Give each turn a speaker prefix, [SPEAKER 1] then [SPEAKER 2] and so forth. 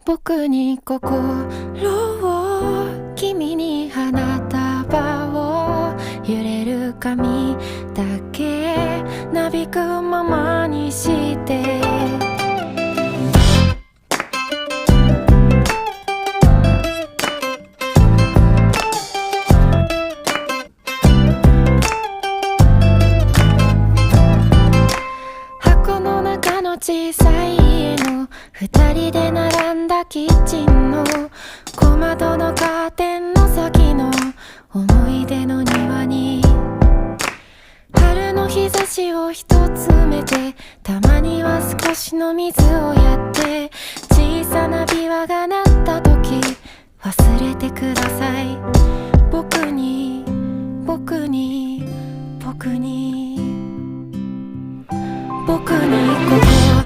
[SPEAKER 1] 僕に心を、君に花束を、揺れる髪だけなびくままにして箱の中の小さい家の二人で並んだキッチンの小窓のカーテンの先の思い出の庭に春の日差しを一つ埋めて、たまには少しの水をやって、小さな琵琶が鳴った時忘れてください。僕に僕に僕に僕に